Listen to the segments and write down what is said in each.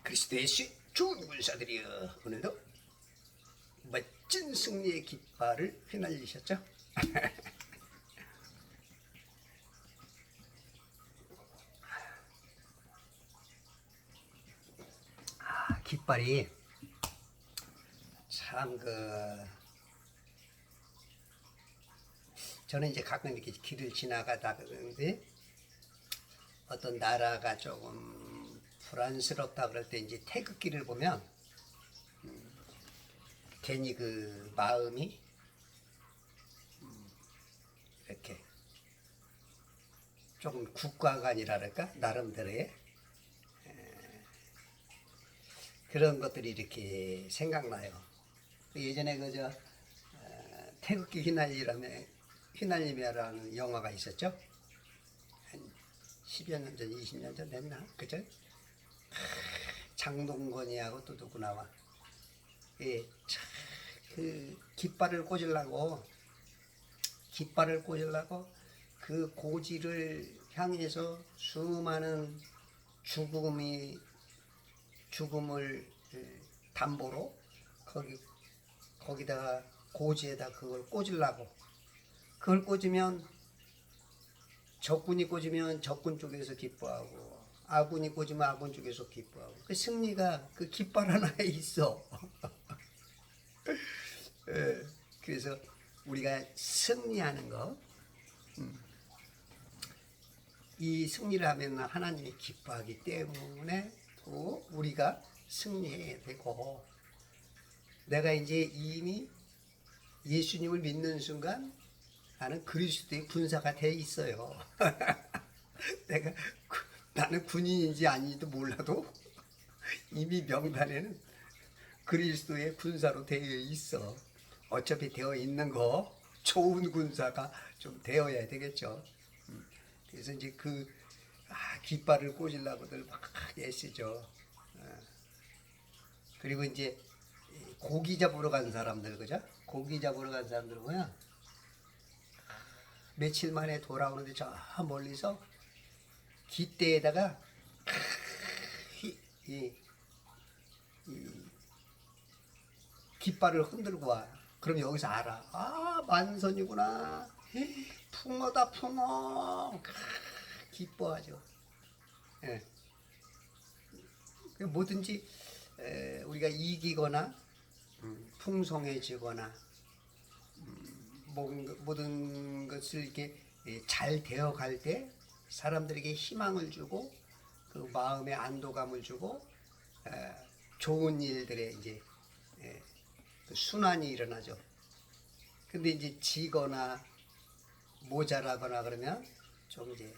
그리스도 예수의 좋은 군사들이여, 오늘도 멋진 승리의 깃발을 휘날리셨죠? 깃발이 참 저는 이제 가끔 이렇게 길을 지나가다 그러는데 어떤 나라가 조금 불안스럽다 그럴 때 이제 태극기를 보면 괜히 그 마음이 이렇게 조금 국가관이랄까 나름대로의 그런 것들이 이렇게 생각나요. 예전에 그저 태극기 휘날리며라는 영화가 있었죠. 한 10여 년 전, 20년 전 됐나? 그죠? 장동건이하고 또 누구 나와. 예, 그 깃발을 꽂으려고 그 고지를 향해서 수많은 죽음을 담보로 거기다가 고지에다 그걸 꽂으려고. 그걸 꽂으면 적군이 꽂으면 적군 쪽에서 기뻐하고 아군이 꽂으면 아군 쪽에서 기뻐하고 그 승리가 그 깃발 하나에 있어. 그래서 우리가 승리하는 거, 이 승리를 하면 하나님이 기뻐하기 때문에 또 우리가 승리해야 되고, 내가 이제 이미 예수님을 믿는 순간 나는 그리스도의 군사가 돼 있어요. 나는 군인인지 아닌지도 몰라도 이미 명단에는 그리스도의 군사로 되어 있어. 어차피 되어 있는 거 좋은 군사가 좀 되어야 되겠죠. 그래서 이제 깃발을 꽂으려고들 막 애쓰죠. 그리고 이제 고기 잡으러 간 사람들, 그죠? 고기 잡으러 간 사람들 보면 며칠 만에 돌아오는데 저 멀리서 깃대에다가 이 깃발을 흔들고 와. 그럼 여기서 알아. 아, 만선이구나. 풍어다, 풍어. 기뻐하죠. 예. 뭐든지 우리가 이기거나 풍성해지거나 모든 것을 이렇게 잘 되어갈 때 사람들에게 희망을 주고 그 마음에 안도감을 주고 좋은 일들에 이제 그 순환이 일어나죠. 근데 이제 지거나 모자라거나 그러면 좀 이제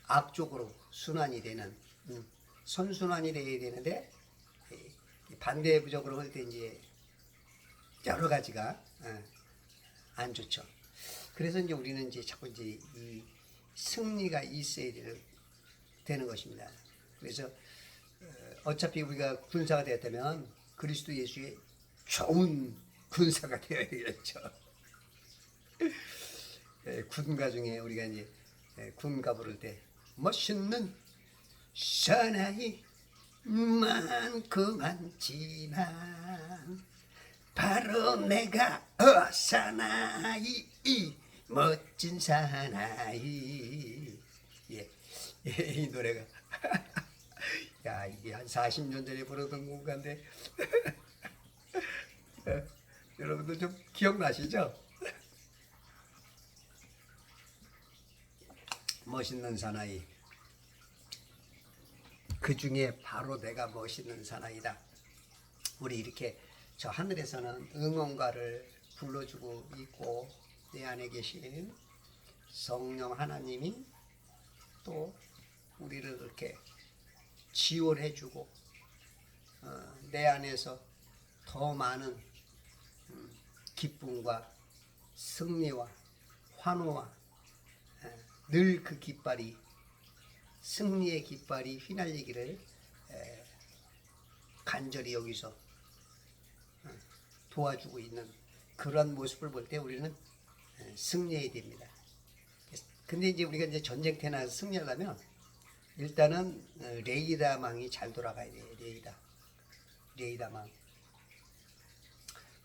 악쪽으로 순환이 되는 선순환이 돼야 되는데 반대부적으로 할 때 이제 여러 가지가 안 좋죠. 그래서 이제 우리는 이제 자꾸 이제 이 승리가 있어야 되는 것입니다. 그래서 어차피 우리가 군사가 되었다면 그리스도 예수의 좋은 군사가 되어야 되겠죠. 군가 중에 우리가 이제 군가 부를 때 멋있는 사나이 많지만 바로 내가 사나이 멋진 사나이. 예, 이 노래가 야, 이게 한 40년 전에 부르던 군가인데 여러분들 좀 기억나시죠? 멋있는 사나이. 그 중에 바로 내가 멋있는 사나이다. 우리 이렇게 저 하늘에서는 응원가를 불러주고 있고 내 안에 계신 성령 하나님이 또 우리를 이렇게 지원해주고 내 안에서 더 많은 기쁨과 승리와 환호와 늘 그 깃발이 승리의 깃발이 휘날리기를 간절히 여기서 도와주고 있는 그런 모습을 볼 때 우리는 승리해야 됩니다. 근데 이제 우리가 이제 전쟁터에 나가서 승리하려면 일단은 레이더망이 잘 돌아가야 돼요. 레이더망.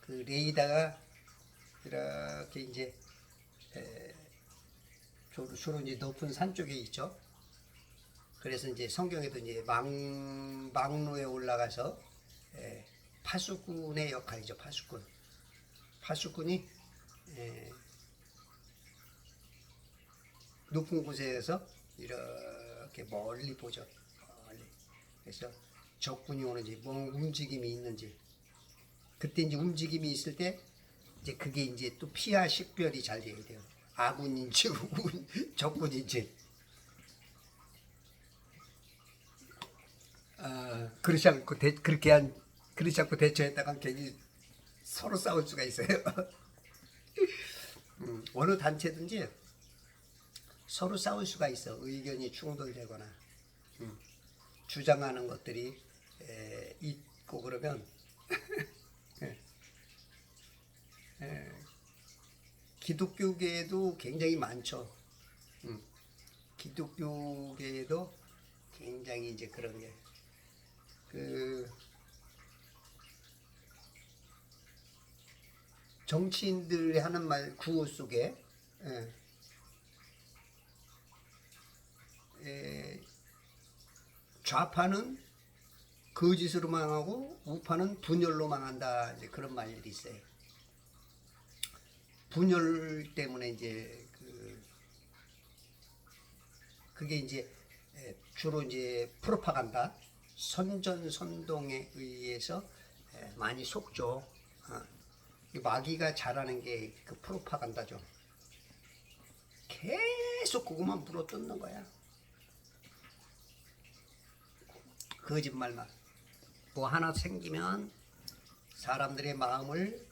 그 레이더가 이렇게 이제 주로 이제 높은 산 쪽에 있죠. 그래서 이제 성경에도 이제 망로에 올라가서 파수꾼의 역할이죠. 파수꾼이 높은 곳에서 이렇게 멀리 보죠. 멀리. 그래서 적군이 오는지, 뭐 움직임이 있는지. 그때 이제 움직임이 있을 때 이제 그게 이제 또 피하 식별이 잘 돼야 돼요. 아군인지 적군인지. 그렇지 않고 그렇지 않고 대처했다가 괜히 서로 싸울 수가 있어요. 어느 단체든지 서로 싸울 수가 있어. 의견이 충돌되거나 주장하는 것들이 있고 그러면 기독교계에도 굉장히 많죠. 기독교계에도 굉장히 이제 그런 게 정치인들이 하는 말 구호 속에 좌파는 거짓으로 망하고 우파는 분열로 망한다. 이제 그런 말들이 있어요. 분열 때문에 이제 그게 이제 주로 이제 프로파간다, 선전선동에 의해서 많이 속죠. 마귀가 잘하는 게 그 프로파간다죠. 계속 그것만 물어뜯는 거야. 거짓말만. 뭐 하나 생기면 사람들의 마음을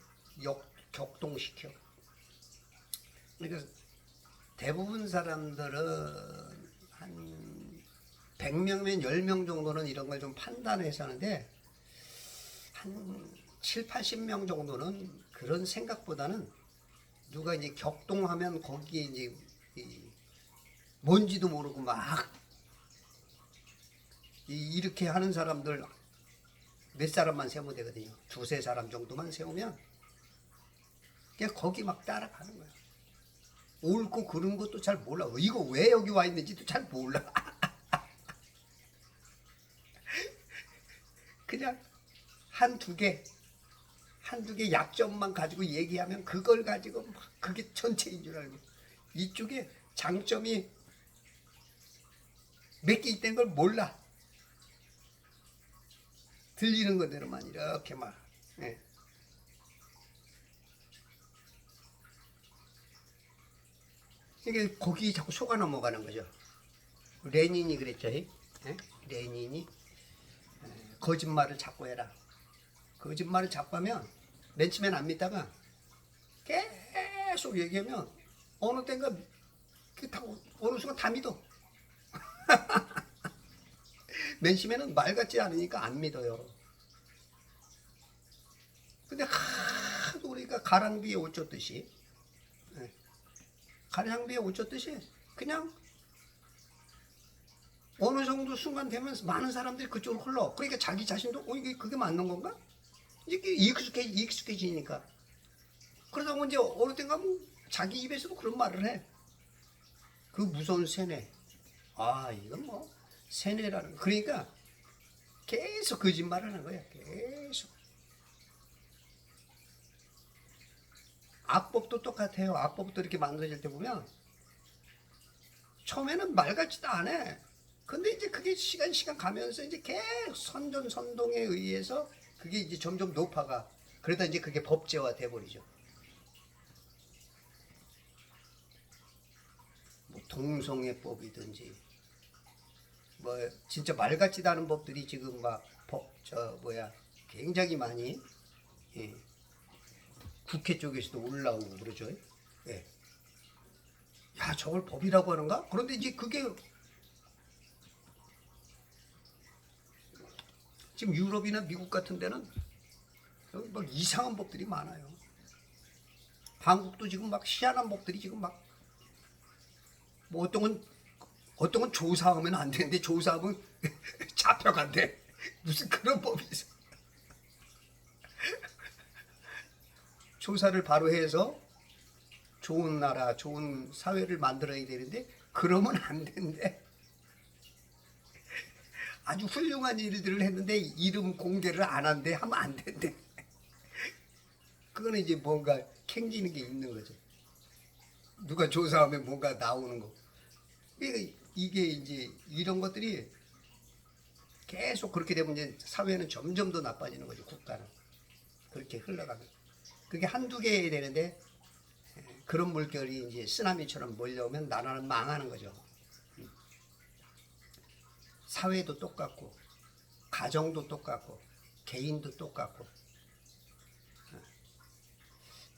격동시켜. 그러니까 대부분 사람들은 한 100명이면 10명 정도는 이런 걸 좀 판단해서 하는데 한 7, 80명 정도는 그런 생각보다는 누가 이제 격동하면 거기에 이제 뭔지도 모르고 막 이렇게 하는 사람들 몇 사람만 세우면 되거든요. 두세 사람 정도만 세우면 그냥 거기 막 따라가는 거야. 옳고 그른 것도 잘 몰라. 이거 왜 여기 와 있는지도 잘 몰라. 그냥 한두 개 약점만 가지고 얘기하면 그걸 가지고 막 그게 전체인 줄 알고 이쪽에 장점이 몇 개 있다는 걸 몰라. 들리는 거대로만 이렇게 막. 이게 거기 자꾸 속아 넘어가는 거죠. 레닌이 그랬죠. 레닌이 거짓말을 자꾸 해라. 거짓말을 자꾸 하면 맨 처음엔 안 믿다가 계속 얘기하면 어느 때인가 어느 순간 다 믿어. 맨 처음에는 말 같지 않으니까 안 믿어요. 근데 하도 우리가 가랑비에 옷 젖듯이 그냥 어느 정도 순간 되면 많은 사람들이 그쪽으로 흘러. 그러니까 자기 자신도 이게 그게 맞는 건가? 이게 익숙해지니까. 그러다 보면 이제 어느 땐가 뭐 자기 입에서도 그런 말을 해. 그 무서운 세뇌. 이건 뭐 세뇌라는. 그러니까 계속 거짓말 하는 거야. 계속. 악법도 똑같아요. 악법도 이렇게 만들어질 때 보면 처음에는 말 같지도 않아. 근데 이제 그게 시간 가면서 이제 계속 선전선동에 의해서 그게 이제 점점 높아가. 그러다 이제 그게 법제화 돼버리죠. 뭐 동성애법이든지 뭐 진짜 말 같지도 않은 법들이 지금 막 굉장히 많이 국회 쪽에서도 올라오고 그러죠. 야, 저걸 법이라고 하는가? 그런데 이제 그게 지금 유럽이나 미국 같은 데는 여기 막 이상한 법들이 많아요. 한국도 지금 막 희한한 법들이 지금 막 뭐 어떤 건 어떤 건 조사하면 안 되는데 조사하면 잡혀간대. 무슨 그런 법이 있어. 조사를 바로 해서 좋은 나라, 좋은 사회를 만들어야 되는데 그러면 안 된대. 아주 훌륭한 일들을 했는데 이름 공개를 안 한대 하면 안 된대. 그거는 이제 뭔가 캥기는 게 있는 거죠. 누가 조사하면 뭔가 나오는 거. 이게 이제 이런 것들이 계속 그렇게 되면 이제 사회는 점점 더 나빠지는 거죠. 국가는 그렇게 흘러가면. 그게 한두 개 되는데 그런 물결이 이제 쓰나미처럼 몰려오면 나라는 망하는 거죠. 사회도 똑같고 가정도 똑같고 개인도 똑같고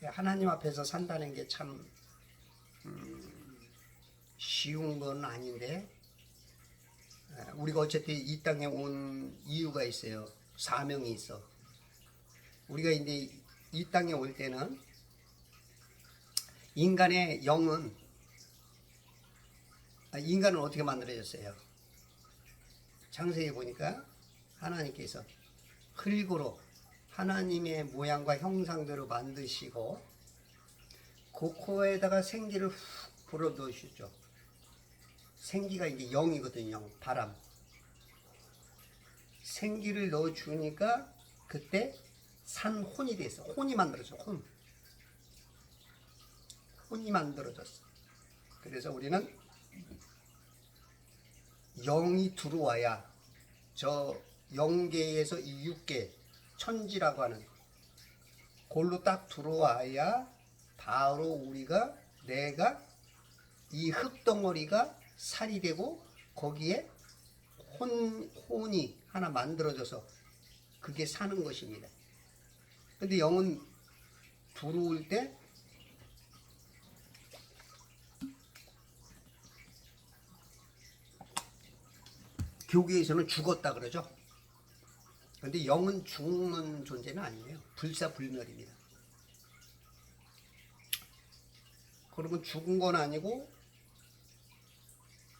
하나님 앞에서 산다는 게 참 쉬운 건 아닌데 우리가 어쨌든 이 땅에 온 이유가 있어요. 사명이 있어. 우리가 이제 이 땅에 올 때는 인간의 영은 인간은 어떻게 만들어졌어요? 창세기 보니까 하나님께서 흙으로 하나님의 모양과 형상대로 만드시고 그 코에다가 생기를 훅 불어넣으시죠. 생기가 이제 영이거든요. 영, 바람. 생기를 넣어주니까 그때 산혼이 됐어. 혼이 만들어져. 혼이 만들어졌어. 그래서 우리는 영이 들어와야 저 영계에서 이 육계 천지라고 하는 골로 딱 들어와야 바로 우리가 내가 이 흙덩어리가 살이 되고 거기에 혼이 하나 만들어져서 그게 사는 것입니다. 근데 영은 들어올 때 교계에서는 죽었다 그러죠. 근데 영은 죽는 존재는 아니에요. 불사불멸입니다. 그러면 죽은 건 아니고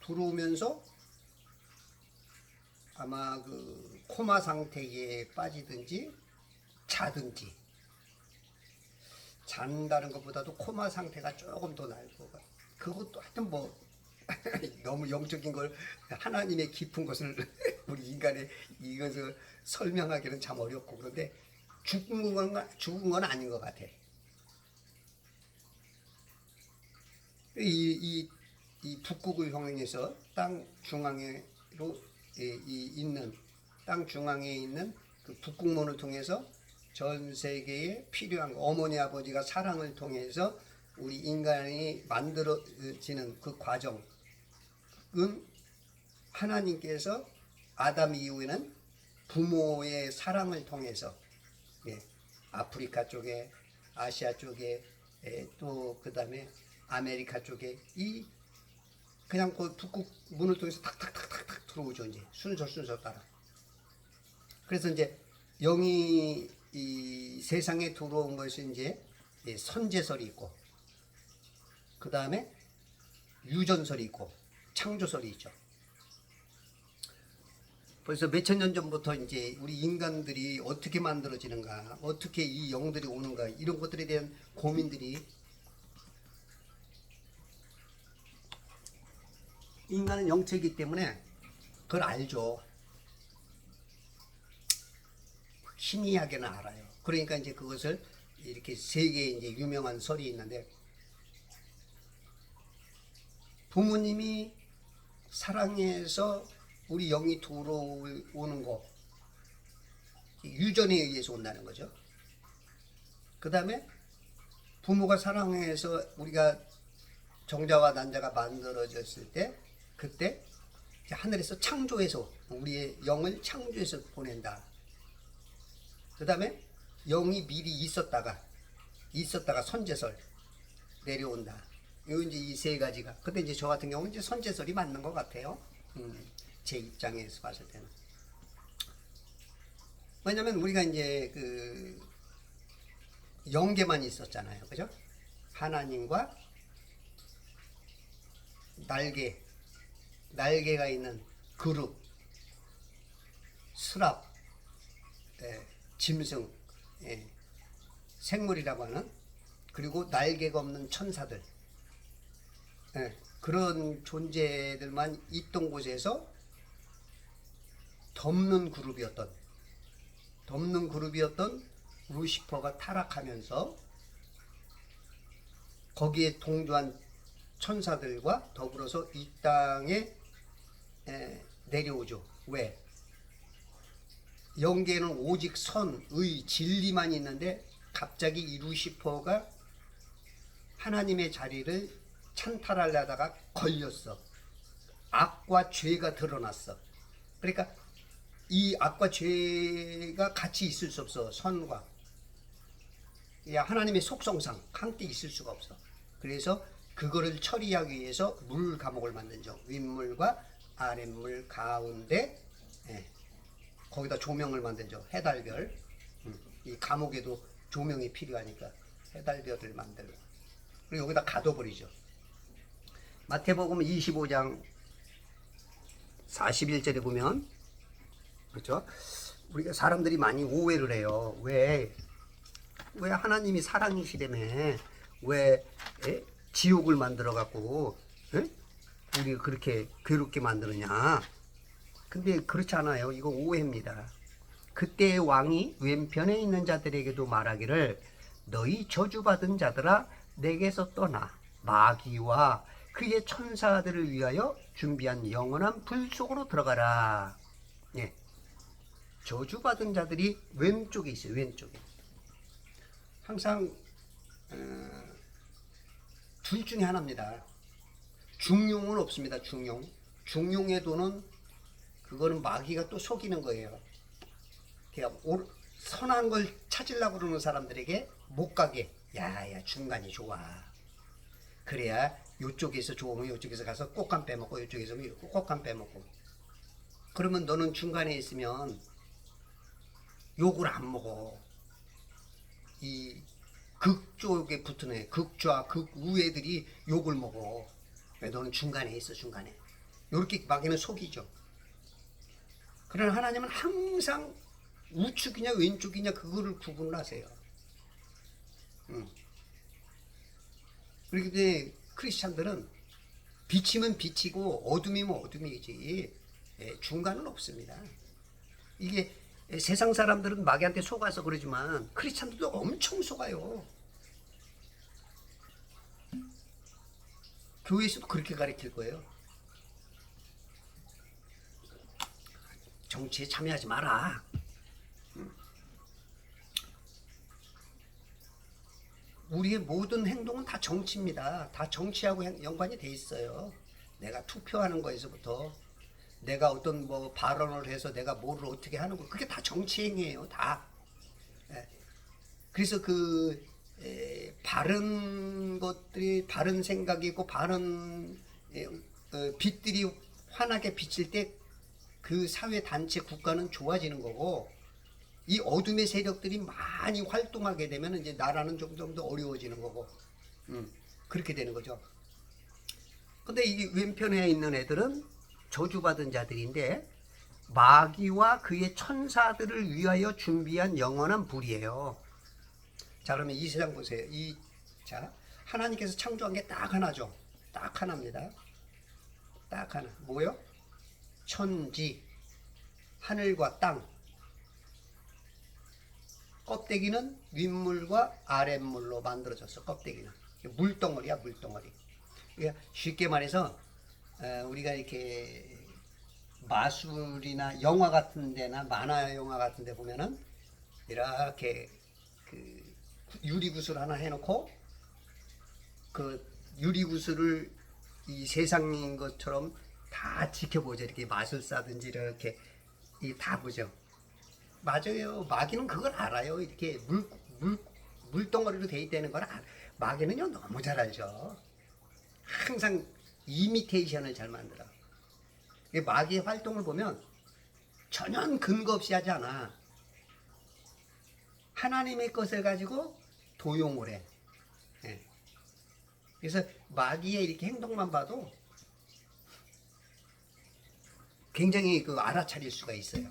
들어오면서 아마 그 코마 상태에 빠지든지 자든지, 잔다는 것보다도 코마 상태가 조금 더 나을 것 같아요. 그것도 하여튼 뭐 너무 영적인 걸 하나님의 깊은 것을 우리 인간의 이것을 설명하기는 참 어렵고 그런데 죽은 건 아닌 것 같아. 이 북극을 형성해서 땅 중앙으로 있는 땅 중앙에 있는 그 북극문을 통해서 전 세계에 필요한 어머니 아버지가 사랑을 통해서 우리 인간이 만들어지는 그 과정은 하나님께서 아담 이후에는 부모의 사랑을 통해서 아프리카 쪽에 아시아 쪽에 또 그 다음에 아메리카 쪽에 이 그냥 그 북극 문을 통해서 탁탁탁탁탁 들어오죠. 이제 순서 따라. 그래서 이제 영이 이 세상에 들어온 것이 이제 선제설이 있고 그 다음에 유전설이 있고 창조설이 있죠. 벌써 몇천 년 전부터 이제 우리 인간들이 어떻게 만들어지는가, 어떻게 이 영들이 오는가 이런 것들에 대한 고민들이 인간은 영체이기 때문에 그걸 알죠. 희미하게는 알아요. 그러니까 이제 그것을 이렇게 세 개의 이제 유명한 설이 있는데 부모님이 사랑해서 우리 영이 들어오는 거 유전에 의해서 온다는 거죠. 그 다음에 부모가 사랑해서 우리가 정자와 난자가 만들어졌을 때 그때 하늘에서 창조해서 우리의 영을 창조해서 보낸다. 그 다음에 영이 미리 있었다가 선제설 내려온다. 요 이제 이 세 가지가. 근데 이제 저 같은 경우는 이제 선제설이 맞는 것 같아요. 제 입장에서 봤을 때는. 왜냐면 우리가 이제 그 영계만 있었잖아요. 그죠? 하나님과 날개, 날개가 있는 그룹, 수랍, 짐승, 생물이라고 하는, 그리고 날개가 없는 천사들, 그런 존재들만 있던 곳에서 덮는 그룹이었던 루시퍼가 타락하면서 거기에 동조한 천사들과 더불어서 이 땅에 내려오죠. 왜? 영계에는 오직 선, 의, 진리만 있는데 갑자기 이 루시퍼가 하나님의 자리를 찬탈하려다가 걸렸어. 악과 죄가 드러났어. 그러니까 이 악과 죄가 같이 있을 수 없어. 선과 하나님의 속성상 함께 있을 수가 없어. 그래서 그거를 처리하기 위해서 물 감옥을 만든죠. 윗물과 아랫물 가운데 거기다 조명을 만들죠. 해달별. 이 감옥에도 조명이 필요하니까 해달별을 만들고, 그리고 여기다 가둬버리죠. 마태복음 25장 41절에 보면, 그렇죠? 우리가 사람들이 많이 오해를 해요. 왜 하나님이 사랑이시라며 왜 지옥을 만들어 갖고 우리 그렇게 괴롭게 만드느냐? 근데 그렇지 않아요. 이거 오해입니다. 그때의 왕이 왼편에 있는 자들에게도 말하기를 너희 저주받은 자들아 내게서 떠나 마귀와 그의 천사들을 위하여 준비한 영원한 불 속으로 들어가라. 저주받은 자들이 왼쪽에 있어요. 왼쪽에. 항상 둘 중에 하나입니다. 중용은 없습니다. 중용의 도는 그거는 마귀가 또 속이는 거예요. 선한 걸 찾으려고 그러는 사람들에게 못 가게, 야야 중간이 좋아. 그래야 요쪽에서 좋으면 요쪽에서 가서 꽃감 빼먹고, 요쪽에서 꽃감 빼먹고. 그러면 너는 중간에 있으면 욕을 안 먹어. 이 극쪽에 붙은 애, 극좌, 극우 애들이 욕을 먹어. 왜? 너는 중간에 있어, 중간에. 이렇게 마귀는 속이죠. 그러나 하나님은 항상 우측이냐 왼쪽이냐 그거를 구분을 하세요. 그렇기 때문에 크리스찬들은 빛이면 빛이고 어둠이면 어둠이지 중간은 없습니다. 이게 세상 사람들은 마귀한테 속아서 그러지만 크리스찬들도 엄청 속아요. 교회에서도 그렇게 가르칠 거예요. 정치에 참여하지 마라. 우리의 모든 행동은 다 정치입니다. 다 정치하고 연관이 돼 있어요. 내가 투표하는 거에서부터 내가 어떤 발언을 해서 내가 뭐를 어떻게 하는 거, 그게 다 정치 행위예요. 다. 그래서 바른 것들이, 바른 생각이 있고 바른 빛들이 환하게 비칠 때 그 사회 단체 국가는 좋아지는 거고, 이 어둠의 세력들이 많이 활동하게 되면 이제 나라는 좀 더 어려워지는 거고, 그렇게 되는 거죠. 근데 이 왼편에 있는 애들은 저주받은 자들인데 마귀와 그의 천사들을 위하여 준비한 영원한 불이에요. 자, 그러면 이 세상 보세요. 하나님께서 창조한 게 딱 하나죠. 딱 하나입니다. 딱 하나. 뭐요? 천지, 하늘과 땅. 껍데기는 윗물과 아랫물로 만들어졌어. 껍데기는 물덩어리야, 물덩어리. 그러니까 쉽게 말해서 우리가 이렇게 마술이나 영화 같은 데나 만화 영화 같은 데 보면은 이렇게 그 유리구슬 하나 해놓고 그 유리구슬을 이 세상인 것처럼 다 지켜보죠. 이렇게 마술사든지 이렇게 다 보죠. 맞아요. 마귀는 그걸 알아요. 이렇게 물덩어리로 돼 있다는 걸 마귀는요 너무 잘 알죠. 항상 이미테이션을 잘 만들어. 마귀의 활동을 보면 전혀 근거 없이 하지 않아. 하나님의 것을 가지고 도용을 해. 그래서 마귀의 이렇게 행동만 봐도 굉장히 그 알아차릴 수가 있어요.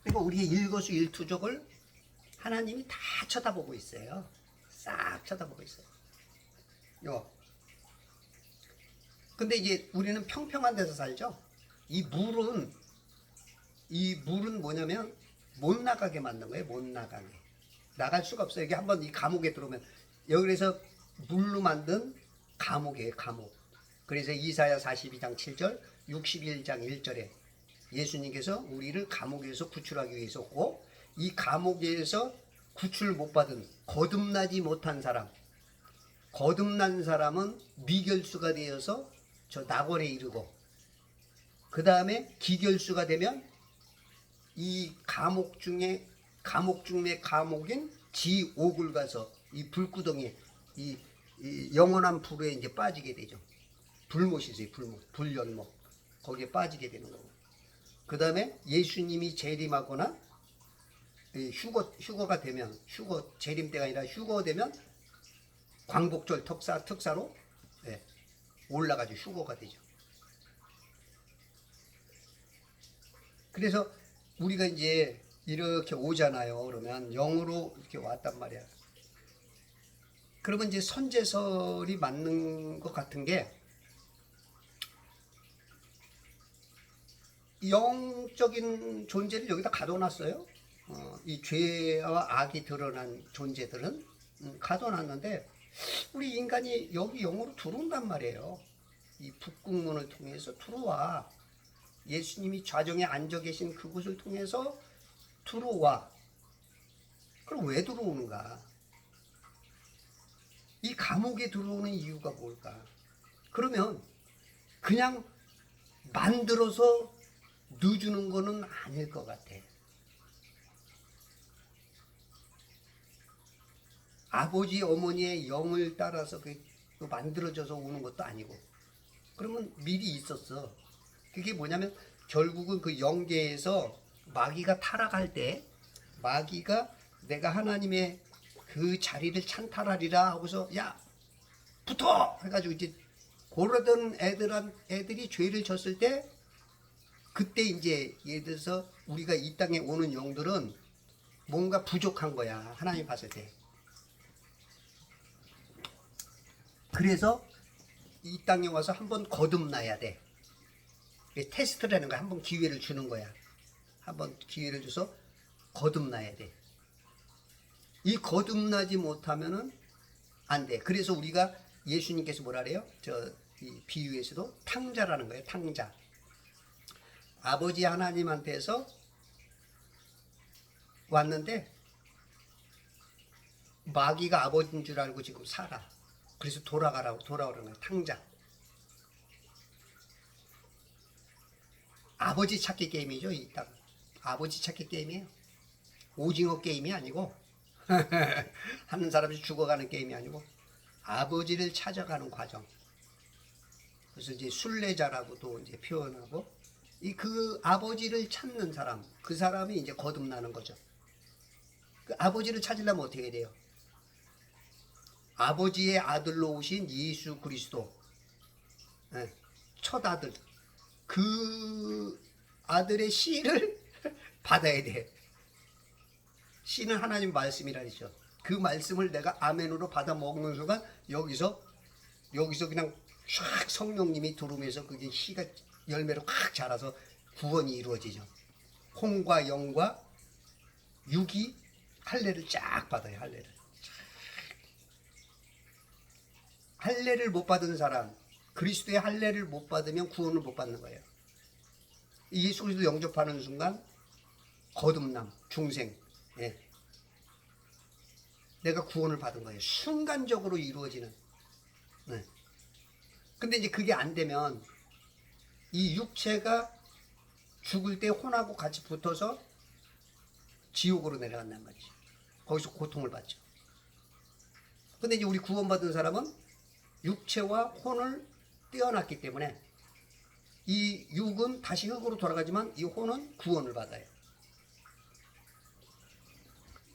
그러니까 우리의 일거수일투족을 하나님이 다 쳐다보고 있어요. 싹 쳐다보고 있어요. 근데 이제 우리는 평평한 데서 살죠. 이 물은 뭐냐면 못 나가게 만든 거예요. 못 나가게. 나갈 수가 없어요. 이게 한번 이 감옥에 들어오면 여기서 물로 만든 감옥이에요. 감옥. 그래서 이사야 42장 7절, 61장 1절에 예수님께서 우리를 감옥에서 구출하기 위해서 오고, 이 감옥에서 구출 못 받은 거듭나지 못한 사람, 거듭난 사람은 미결수가 되어서 저 낙원에 이르고, 그 다음에 기결수가 되면 이 감옥 중에 감옥인 지옥을 가서 이 불구덩이에 이 영원한 불에 이제 빠지게 되죠. 불못이 있어요. 불연못. 거기에 빠지게 되는 거고. 그 다음에 예수님이 재림하거나 휴거가 되면, 재림 때가 아니라 휴거 되면 광복절 특사로 올라가죠. 휴거가 되죠. 그래서 우리가 이제 이렇게 오잖아요. 그러면 영으로 이렇게 왔단 말이야. 그러면 이제 선제설이 맞는 것 같은 게, 영적인 존재를 여기다 가둬놨어요. 이 죄와 악이 드러난 존재들은 가둬놨는데, 우리 인간이 여기 영으로 들어온단 말이에요. 이 북극문을 통해서 들어와. 예수님이 좌정에 앉아 계신 그곳을 통해서 들어와. 그럼 왜 들어오는가? 이 감옥에 들어오는 이유가 뭘까? 그러면 그냥 만들어서 넣어주는 거는 아닐 것 같아. 아버지 어머니의 영을 따라서 만들어져서 오는 것도 아니고, 그러면 미리 있었어. 그게 뭐냐면 결국은 그 영계에서 마귀가 타락할 때, 마귀가 내가 하나님의 그 자리를 찬탈하리라 하고서 야 붙어 해가지고 이제 그러던 애들이 죄를 졌을 때, 그때 이제 예를 들어서 우리가 이 땅에 오는 영들은 뭔가 부족한 거야. 하나님 봤을 때. 그래서 이 땅에 와서 한번 거듭나야 돼. 테스트라는 거야. 한번 기회를 주는 거야. 한번 기회를 줘서 거듭나야 돼. 이 거듭나지 못하면은 안 돼. 그래서 우리가 예수님께서 뭐라 그래요? 이 비유에서도 탕자라는 거예요. 탕자. 아버지 하나님한테서 왔는데 마귀가 아버지인 줄 알고 지금 살아. 그래서 돌아오라는 거예요. 탕자. 아버지 찾기 게임이죠. 이 땅. 아버지 찾기 게임이에요. 오징어 게임이 아니고 하는 사람이 죽어가는 게임이 아니고 아버지를 찾아가는 과정. 그래서 이제 순례자라고도 이제 표현하고, 그 아버지를 찾는 사람, 그 사람이 이제 거듭나는 거죠. 그 아버지를 찾으려면 어떻게 돼요? 아버지의 아들로 오신 예수 그리스도, 첫 아들, 그 아들의 씨를 받아야 돼. 씨는 하나님 말씀이라니죠. 그 말씀을 내가 아멘으로 받아 먹는 순간 여기서 그냥 샥 성령님이 들어오면서 그게 씨가 열매로 확 자라서 구원이 이루어지죠. 홍과 영과 육이 할례를 쫙 받아요. 할례를 못 받은 사람, 그리스도의 할례를 못 받으면 구원을 못 받는 거예요. 예수 그리스도 영접하는 순간 거듭남, 중생, 내가 구원을 받은 거예요. 순간적으로 이루어지는. 근데 이제 그게 안 되면 이 육체가 죽을 때 혼하고 같이 붙어서 지옥으로 내려간단 말이지. 거기서 고통을 받죠. 근데 이제 우리 구원받은 사람은 육체와 혼을 떼어놨기 때문에 이 육은 다시 흙으로 돌아가지만 이 혼은 구원을 받아요.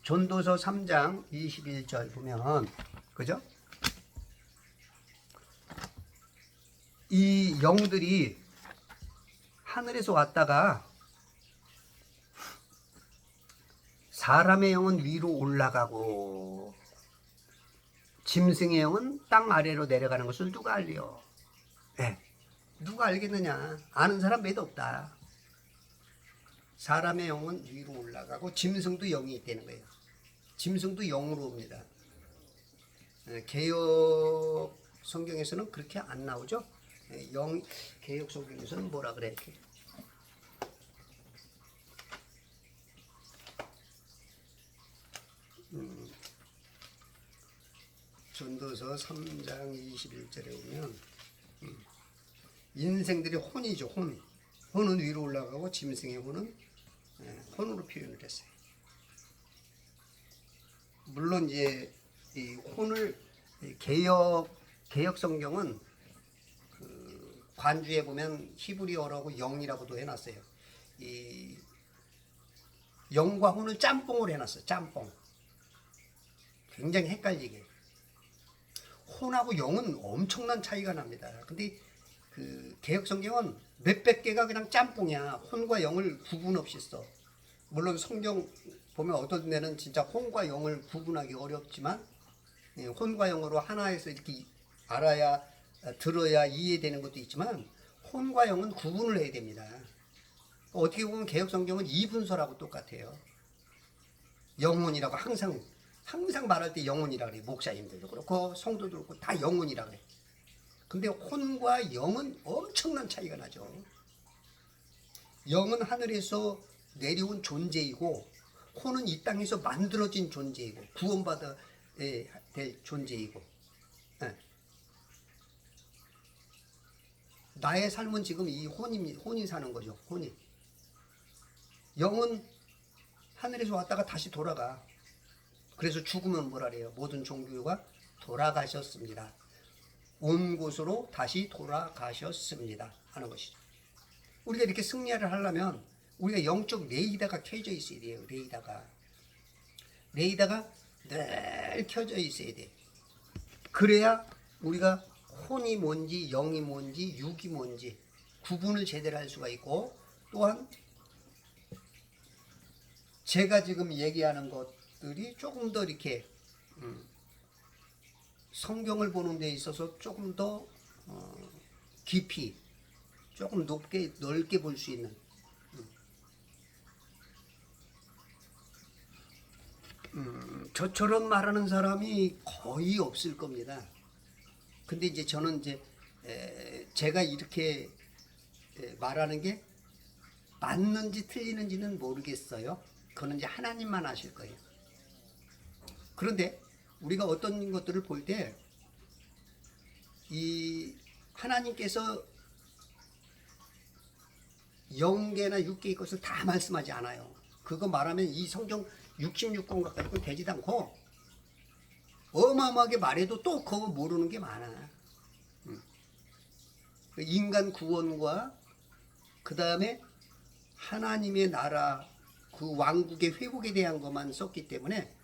전도서 3장 21절 보면, 그죠? 이 영들이 하늘에서 왔다가 사람의 영은 위로 올라가고 짐승의 영은 땅 아래로 내려가는 것을 누가 알리요? 네. 누가 알겠느냐? 아는 사람 매도 없다. 사람의 영은 위로 올라가고 짐승도 영이 있다는 거예요. 짐승도 영으로 옵니다. 개역 성경에서는 그렇게 안 나오죠? 개역 성경에서는 뭐라 그래? 이렇게. 전도서 3장 21절에 보면 인생들이 혼이죠. 혼은 위로 올라가고 짐승의 혼은 혼으로 표현을 했어요. 물론 이제 이 혼을 개역 성경은 그 관주에 보면 히브리어라고 영이라고도 해놨어요. 이 영과 혼을 짬뽕을 해놨어요. 짬뽕. 굉장히 헷갈리게. 혼하고 영은 엄청난 차이가 납니다. 근데 그 개역 성경은 몇백 개가 그냥 짬뽕이야. 혼과 영을 구분 없이 써. 물론 성경 보면 어떤 데는 진짜 혼과 영을 구분하기 어렵지만 혼과 영으로 하나에서 이렇게 알아야 들어야 이해되는 것도 있지만 혼과 영은 구분을 해야 됩니다. 어떻게 보면 개역 성경은 이분서라고 똑같아요. 영혼이라고 항상 말할 때 영혼이라 그래. 목사님들도 그렇고 성도도 그렇고 다 영혼이라 그래. 근데 혼과 영은 엄청난 차이가 나죠. 영은 하늘에서 내려온 존재이고 혼은 이 땅에서 만들어진 존재이고 구원받아야 될 존재이고. 나의 삶은 지금 이 혼이 사는 거죠. 혼이. 영은 하늘에서 왔다가 다시 돌아가. 그래서 죽으면 뭐라 그래요? 모든 종교가 돌아가셨습니다. 온 곳으로 다시 돌아가셨습니다 하는 것이죠. 우리가 이렇게 승리를 하려면 우리가 영적 레이더가 켜져 있어야 돼요. 레이더가 늘 켜져 있어야 돼. 그래야 우리가 혼이 뭔지 영이 뭔지 육이 뭔지 구분을 제대로 할 수가 있고, 또한 제가 지금 얘기하는 것들이 조금 더 이렇게 성경을 보는 데 있어서 조금 더 깊이 조금 넓게 볼 수 있는 저처럼 말하는 사람이 거의 없을 겁니다. 근데 이제 저는 이제 제가 이렇게 말하는 게 맞는지 틀리는지는 모르겠어요. 그거는 이제 하나님만 아실 거예요. 그런데 우리가 어떤 것들을 볼 때 이 하나님께서 영계나 육계의 것을 다 말씀하지 않아요. 그거 말하면 이 성경 66권 가까이 되지도 않고 어마어마하게 말해도 또 그거 모르는 게 많아. 인간 구원과 그 다음에 하나님의 나라 그 왕국의 회복에 대한 것만 썼기 때문에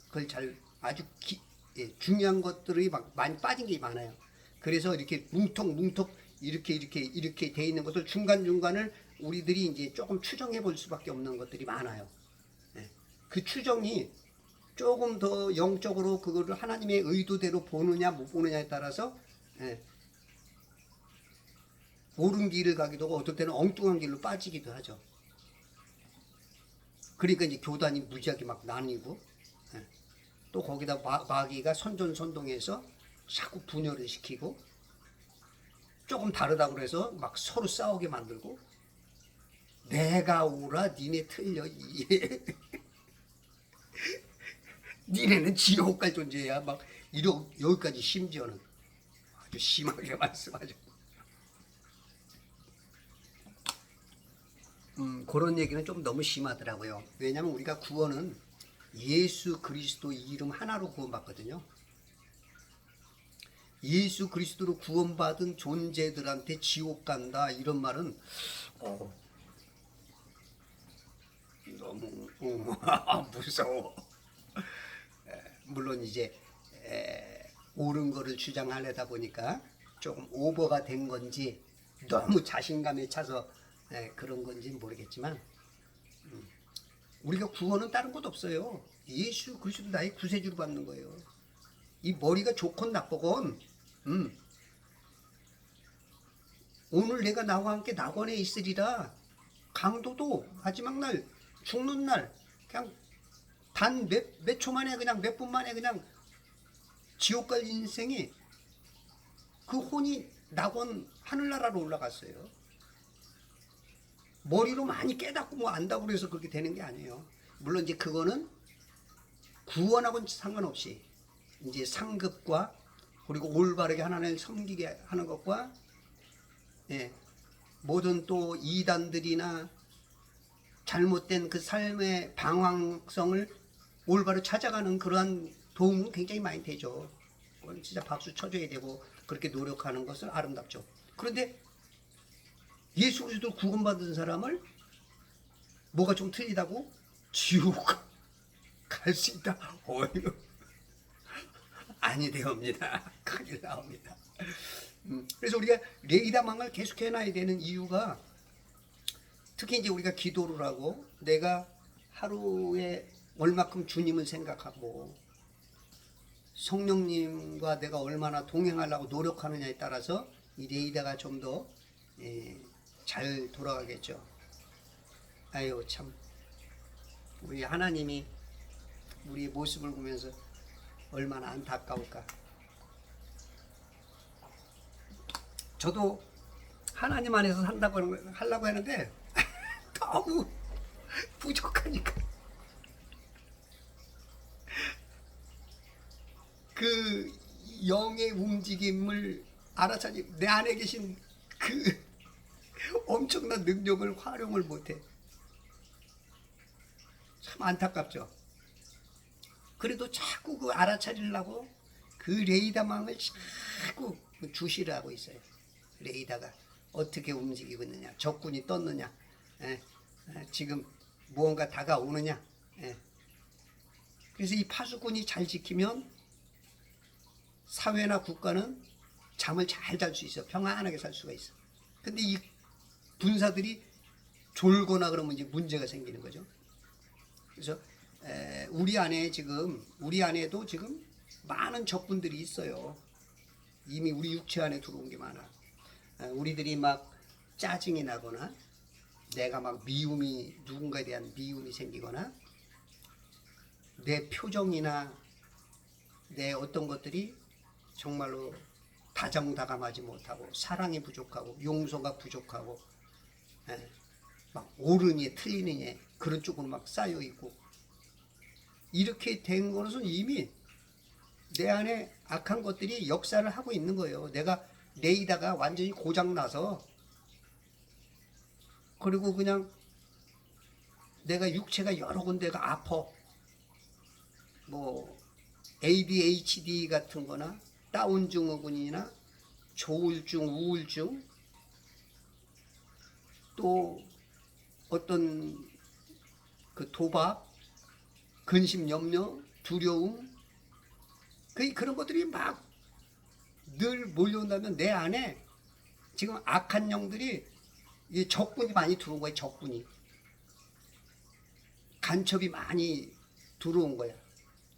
그걸 아주 중요한 것들이 많이 빠진 게 많아요. 그래서 이렇게 뭉텅뭉텅 이렇게 돼 있는 것을 중간중간을 우리들이 이제 조금 추정해 볼 수밖에 없는 것들이 많아요. 그 추정이 조금 더 영적으로 그거를 하나님의 의도대로 보느냐 못 보느냐에 따라서 옳은 길을 가기도 하고 어떨 때는 엉뚱한 길로 빠지기도 하죠. 그러니까 이제 교단이 무지하게 막 나뉘고 또 거기다 마귀가 선전선동해서 자꾸 분열을 시키고 조금 다르다고 해서 막 서로 싸우게 만들고 내가 옳아 니네 틀려 니네는 지옥 갈 존재야 막 여기까지 심지어는 아주 심하게 말씀하죠. 그런 얘기는 좀 너무 심하더라고요. 왜냐하면 우리가 구원은 예수 그리스도 이름 하나로 구원받거든요. 예수 그리스도로 구원받은 존재들한테 지옥 간다 이런 말은 너무 무서워. 물론 이제 옳은 거를 주장하려다 보니까 조금 오버가 된 건지 너무 자신감에 차서 그런 건지 모르겠지만 우리가 구원은 다른 것도 없어요. 예수 그리스도 나의 구세주로 받는 거예요. 이 머리가 좋건 나쁘건 오늘 내가 나와 함께 낙원에 있으리라. 강도도 마지막 날 죽는 날 그냥 단 몇 초 만에 그냥 몇 분 만에 그냥 지옥 갈 인생이 그 혼이 낙원 하늘나라로 올라갔어요. 머리로 많이 깨닫고 뭐 안다고 그래서 그렇게 되는 게 아니에요. 물론 이제 그거는 구원하고는 상관없이 이제 상급과 그리고 올바르게 하나님을 섬기게 하는 것과 모든 또 이단들이나 잘못된 그 삶의 방황성을 올바로 찾아가는 그러한 도움은 굉장히 많이 되죠. 그건 진짜 박수 쳐줘야 되고 그렇게 노력하는 것은 아름답죠. 그런데 예수 그리스도 구원받은 사람을 뭐가 좀 틀리다고 지옥 갈 수 있다. 어휴, 아니 되옵니다. 큰일 나옵니다. 그래서 우리가 레이다망을 계속 해놔야 되는 이유가 특히 이제 우리가 기도를 하고 내가 하루에 얼마큼 주님을 생각하고 성령님과 내가 얼마나 동행하려고 노력하느냐에 따라서 이 레이다가 좀 더 잘 돌아가겠죠. 아유 참 우리 하나님이 우리의 모습을 보면서 얼마나 안타까울까. 저도 하나님 안에서 산다고 하려고 하는데 너무 부족하니까 그 영의 움직임을 알아차리 내 안에 계신 그 엄청난 능력을 활용을 못해. 참 안타깝죠. 그래도 자꾸 그 알아차리려고 그 레이더망을 자꾸 주시를 하고 있어요. 레이더가 어떻게 움직이고 있느냐, 적군이 떴느냐, 지금 무언가 다가오느냐. 그래서 이 파수꾼이 잘 지키면 사회나 국가는 잠을 잘 잘 수 있어. 평안하게 살 수가 있어. 근데 이 군사들이 졸거나 그러면 이제 문제가 생기는 거죠. 그래서 우리 안에도 지금 많은 적군들이 있어요. 이미 우리 육체 안에 들어온 게 많아. 우리들이 막 짜증이 나거나 내가 막 누군가에 대한 미움이 생기거나 내 표정이나 내 어떤 것들이 정말로 다정다감하지 못하고 사랑이 부족하고 용서가 부족하고 막 옳으니 틀리니 그런 쪽으로 막 쌓여 있고 이렇게 된 것은 이미 내 안에 악한 것들이 역사를 하고 있는 거예요. 내가 레이더가 완전히 고장나서 그리고 그냥 내가 육체가 여러 군데가 아파. 뭐 ADHD 같은 거나 다운 증후군이나 조울증, 우울증 또 어떤 그 도박, 근심, 염려, 두려움 그런 것들이 막 늘 몰려온다면 내 안에 지금 악한 영들이 적군이 많이 들어온 거야. 적군이 간첩이 많이 들어온 거야.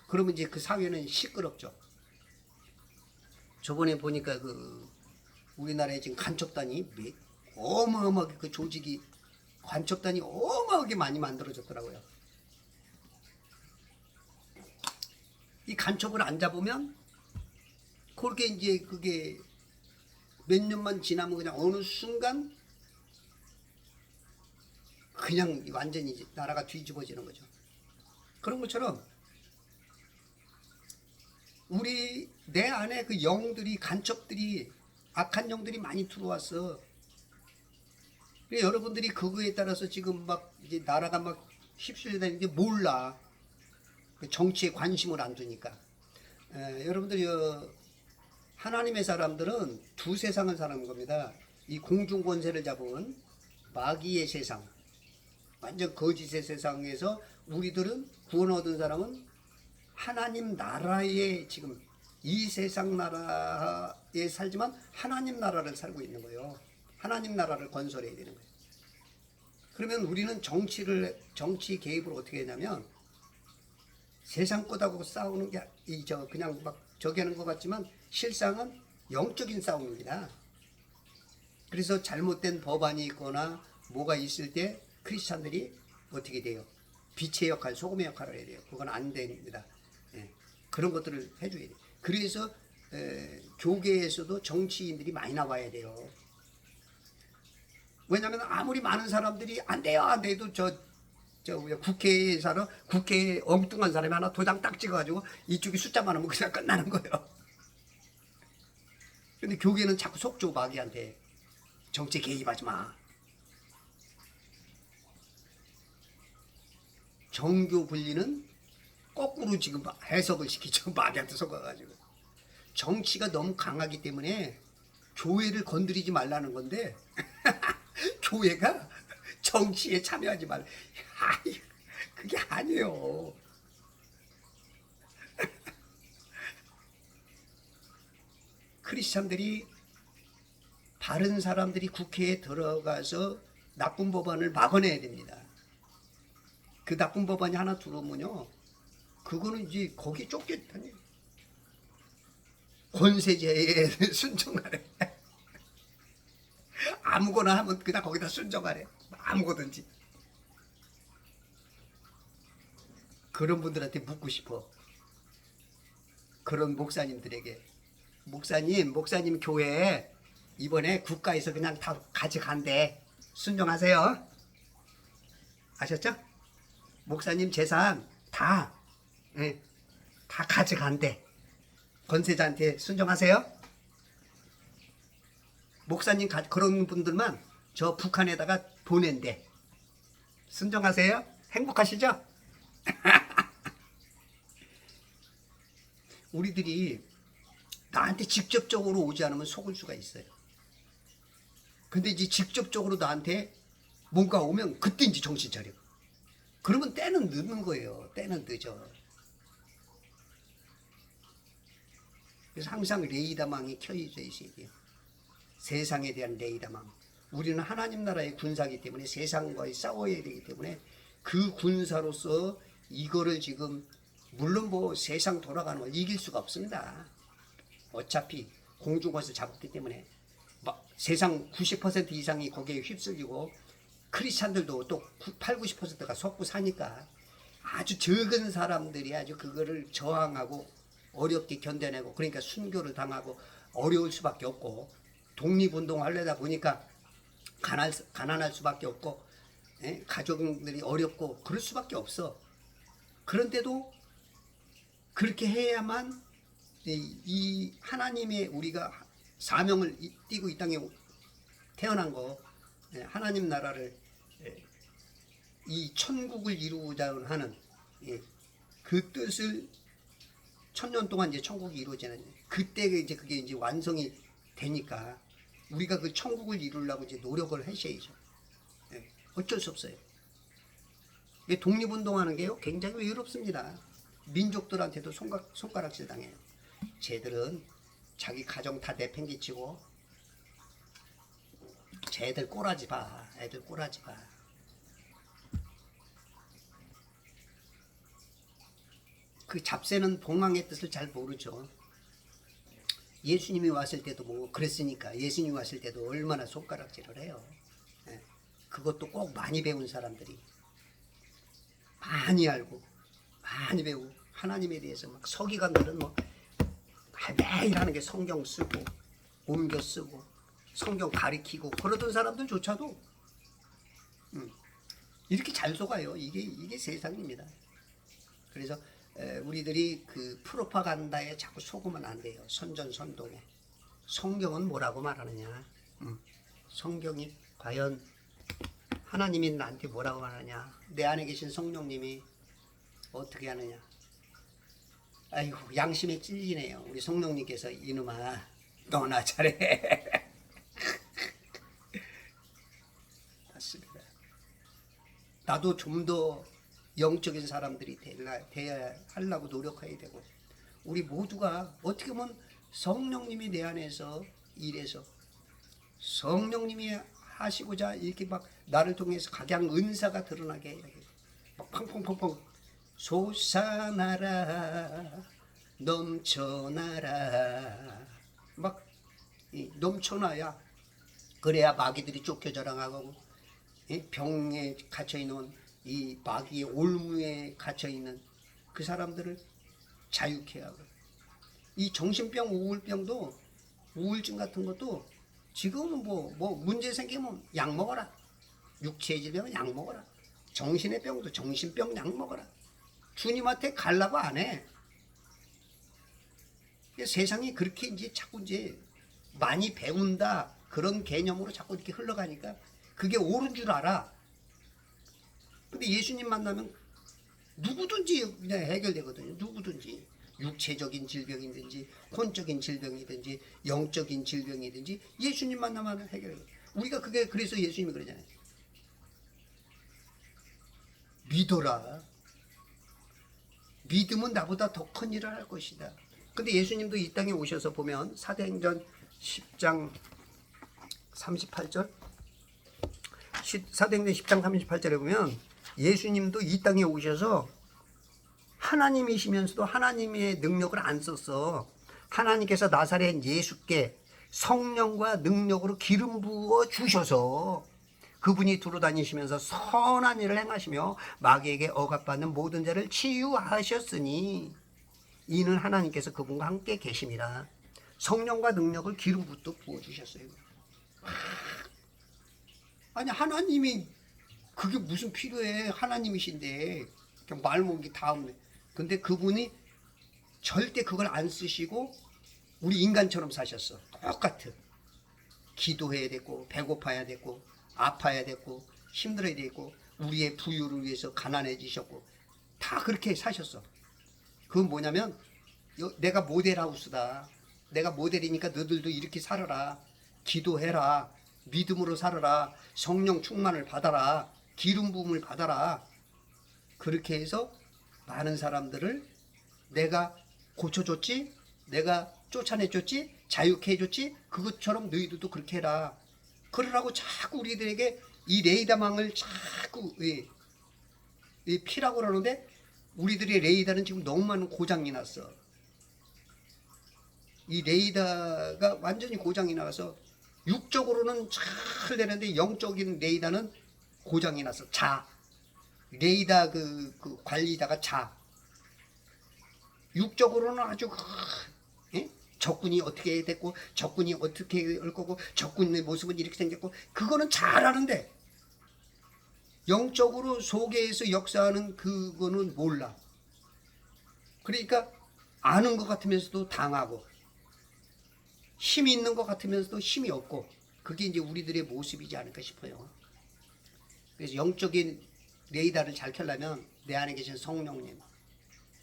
그러면 이제 그 사회는 시끄럽죠. 저번에 보니까 그 우리나라에 지금 간첩단이 어마어마하게 그 조직이 간첩단이 어마어마하게 많이 만들어졌더라고요. 이 간첩을 안 잡으면 그렇게 이제 그게 몇 년만 지나면 그냥 어느 순간 그냥 완전히 이제 나라가 뒤집어지는 거죠. 그런 것처럼 내 안에 그 영들이 간첩들이 악한 영들이 많이 들어왔어. 여러분들이 그거에 따라서 지금 막 이제 나라가 막 휩쓸려다니는데 몰라. 정치에 관심을 안 두니까. 여러분들이 하나님의 사람들은 두 세상을 사는 겁니다. 이 공중 권세를 잡은 마귀의 세상, 완전 거짓의 세상에서 우리들은 구원 얻은 사람은 하나님 나라에 지금 이 세상 나라 나라에 살지만 하나님 나라를 살고 있는 거예요. 하나님 나라를 건설해야 되는 거예요. 그러면 우리는 정치 개입을 어떻게 하냐면 세상 것하고 싸우는 게 그냥 막 저기 하는 것 같지만 실상은 영적인 싸움입니다. 그래서 잘못된 법안이 있거나 뭐가 있을 때 크리스찬들이 어떻게 돼요? 빛의 역할, 소금의 역할을 해야 돼요. 그건 안 됩니다. 예, 그런 것들을 해줘야 돼요. 그래서 교계에서도 정치인들이 많이 나와야 돼요. 왜냐하면 아무리 많은 사람들이 안 돼요 안 돼도 국회에 엉뚱한 사람이 하나 도장 딱 찍어가지고 이쪽이 숫자 많으면 그냥 끝나는 거예요. 근데 교계는 자꾸 속죠. 마귀한테 정치 개입하지 마. 정교 분리는 거꾸로 지금 해석을 시키죠. 마귀한테 속아가지고. 정치가 너무 강하기 때문에 교회를 건드리지 말라는 건데 교회가 정치에 참여하지 말라. 그게 아니에요. 크리스찬들이 바른 사람들이 국회에 들어가서 나쁜 법안을 막아내야 됩니다. 그 나쁜 법안이 하나 들어오면요, 그거는 이제 거기 쫓겼다니. 권세제에 순종하래. 아무거나 하면 그냥 거기다 순종하래. 아무거든지. 그런 분들한테 묻고 싶어. 그런 목사님들에게. 목사님 교회에 이번에 국가에서 그냥 다 가져간대. 순종하세요. 아셨죠? 목사님 재산 다 가져간대. 권세자한테 순종하세요. 목사님 그런 분들만 저 북한에다가 보낸대. 순종하세요. 행복하시죠? 우리들이 나한테 직접적으로 오지 않으면 속을 수가 있어요. 근데 이제 직접적으로 나한테 뭔가 오면 그때 이제 정신 차려. 그러면 때는 늦는 거예요. 때는 늦어. 그래서 항상 레이더망이 켜져 있어야 돼요. 세상에 대한 레이더망. 우리는 하나님 나라의 군사이기 때문에 세상과의 싸워야 되기 때문에 그 군사로서 이거를 지금 물론 뭐 세상 돌아가는 걸 이길 수가 없습니다. 어차피 공중권에서 잡았기 때문에 세상 90% 이상이 거기에 휩쓸리고 크리스찬들도 또 8, 90%가 속고 사니까 아주 적은 사람들이 아주 그거를 저항하고 어렵게 견뎌내고 그러니까 순교를 당하고 어려울 수밖에 없고 독립운동 하려다 보니까 가난할 수밖에 없고 가족들이 어렵고 그럴 수밖에 없어. 그런데도 그렇게 해야만 이 하나님의 우리가 사명을 띠고 이 땅에 태어난 거 하나님 나라를 이 천국을 이루고자 하는 그 뜻을 1000년 동안 이제 천국이 이루어지는 그때 이제 그게 이제 완성이 되니까 우리가 그 천국을 이루려고 이제 노력을 하셔야죠. 어쩔 수 없어요. 독립운동하는 게요 굉장히 외롭습니다. 민족들한테도 손가락질 당해요. 쟤들은 자기 가정 다 내팽개치고 쟤들 꼬라지 봐. 애들 꼬라지 봐. 그 잡새는 봉황의 뜻을 잘 모르죠. 예수님이 왔을 때도 뭐 그랬으니까 예수님이 왔을 때도 얼마나 손가락질을 해요. 그것도 꼭 많이 배운 사람들이 많이 알고 많이 배우고 하나님에 대해서 막 서기관들은 뭐 매일 하는 게 성경 쓰고 옮겨 쓰고 성경 가리키고 그러던 사람들조차도 이렇게 잘 속아요. 이게 세상입니다. 그래서 우리들이 그 프로파간다에 자꾸 속으면 안 돼요. 선전선동에. 성경은 뭐라고 말하느냐. 성경이 과연 하나님이 나한테 뭐라고 말하냐. 내 안에 계신 성령님이 어떻게 하느냐. 아이고 양심에 찔리네요. 우리 성령님께서 이놈아 너나 잘해. 맞습니다. 나도 좀 더 영적인 사람들이 돼야 하려고 노력해야 되고 우리 모두가 어떻게 보면 성령님이 내 안에서 일해서 성령님이 하시고자 이렇게 막 나를 통해서 각양 은사가 드러나게 막 팡팡팡팡 솟아나라 넘쳐나라 막 넘쳐나야 그래야 마귀들이 쫓겨 자랑하고 병에 갇혀있는 이 마귀의 올무에 갇혀있는 그 사람들을 자유케 하고 이 정신병 우울병도 우울증 같은 것도 지금은 뭐 문제 생기면 약 먹어라. 육체의 질병은 약 먹어라. 정신의 병도 정신병 약 먹어라. 주님한테 가려고 안 해. 세상이 그렇게 이제 자꾸 이제 많이 배운다 그런 개념으로 자꾸 이렇게 흘러가니까 그게 옳은 줄 알아. 근데 예수님 만나면 누구든지 그냥 해결되거든요. 누구든지. 육체적인 질병이든지 혼적인 질병이든지 영적인 질병이든지 예수님 만나면 해결해요. 우리가 그게 그래서 예수님이 그러잖아요. 믿어라. 믿으면 나보다 더 큰 일을 할 것이다. 근데 예수님도 이 땅에 오셔서 보면 사도행전 10장 38절 사도행전 10장 38절에 보면 예수님도 이 땅에 오셔서 하나님이시면서도 하나님의 능력을 안 썼어. 하나님께서 나사렛 예수께 성령과 능력으로 기름 부어 주셔서 그분이 두루다니시면서 선한 일을 행하시며 마귀에게 억압받는 모든 자를 치유하셨으니 이는 하나님께서 그분과 함께 계심이라. 성령과 능력을 기름 부어 주셨어요. 아니 하나님이 그게 무슨 필요해. 하나님이신데 그냥 말 모은 게 다 없네. 근데 그분이 절대 그걸 안 쓰시고 우리 인간처럼 사셨어. 똑같아. 기도해야 되고 배고파야 되고 아파야 되고 힘들어야 되고 우리의 부유를 위해서 가난해지셨고 다 그렇게 사셨어. 그건 뭐냐면 내가 모델하우스다. 내가 모델이니까 너들도 이렇게 살아라. 기도해라. 믿음으로 살아라. 성령 충만을 받아라. 기름 부음을 받아라. 그렇게 해서 많은 사람들을 내가 고쳐줬지, 내가 쫓아내줬지, 자유케 해줬지, 그것처럼 너희들도 그렇게 해라. 그러라고 자꾸 우리들에게 이 레이다망을 자꾸 피라고 그러는데 우리들의 레이다는 지금 너무 많은 고장이 났어. 이 레이다가 완전히 고장이 나서 육적으로는 잘 되는데 영적인 레이다는 고장이 났어. 레이다 그 관리자가 육적으로는 아주 적군이 어떻게 됐고 적군이 어떻게 할 거고 적군의 모습은 이렇게 생겼고 그거는 잘 아는데 영적으로 속에서 역사하는 그거는 몰라. 그러니까 아는 것 같으면서도 당하고 힘이 있는 것 같으면서도 힘이 없고 그게 이제 우리들의 모습이지 않을까 싶어요. 그래서 영적인 레이더를 잘 켜려면 내 안에 계신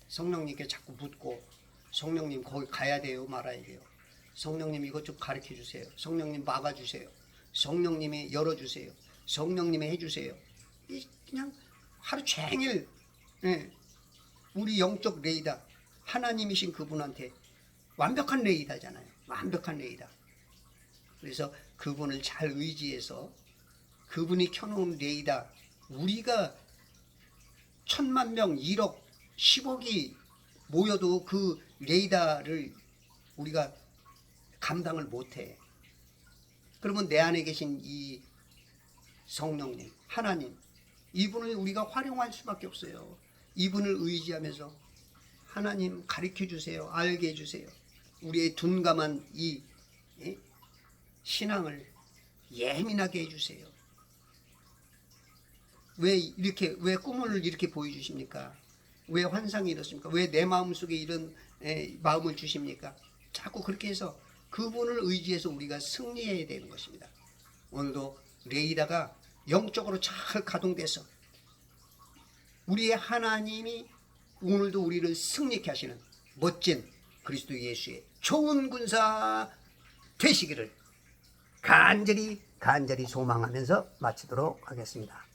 성령님께 자꾸 묻고 성령님 거기 가야 돼요 말아야 돼요. 성령님 이것 좀 가르쳐 주세요. 성령님 막아주세요. 성령님이 열어주세요. 성령님이 해주세요. 그냥 하루 종일 우리 영적 레이더 하나님이신 그분한테 완벽한 레이더잖아요. 완벽한 레이더. 그래서 그분을 잘 의지해서 그분이 켜놓은 레이더 우리가 1000만 명, 1억, 10억이 모여도 그 레이더를 우리가 감당을 못해. 그러면 내 안에 계신 이 성령님, 하나님, 이분을 우리가 활용할 수밖에 없어요. 이분을 의지하면서 하나님 가르쳐 주세요. 알게 해주세요. 우리의 둔감한 이 신앙을 예민하게 해주세요. 왜 꿈을 이렇게 보여주십니까? 왜 환상이 이렇습니까? 왜 내 마음속에 이런 마음을 주십니까? 자꾸 그렇게 해서 그분을 의지해서 우리가 승리해야 되는 것입니다. 오늘도 레이더가 영적으로 잘 가동돼서 우리의 하나님이 오늘도 우리를 승리케 하시는 멋진 그리스도 예수의 좋은 군사 되시기를 간절히 소망하면서 마치도록 하겠습니다.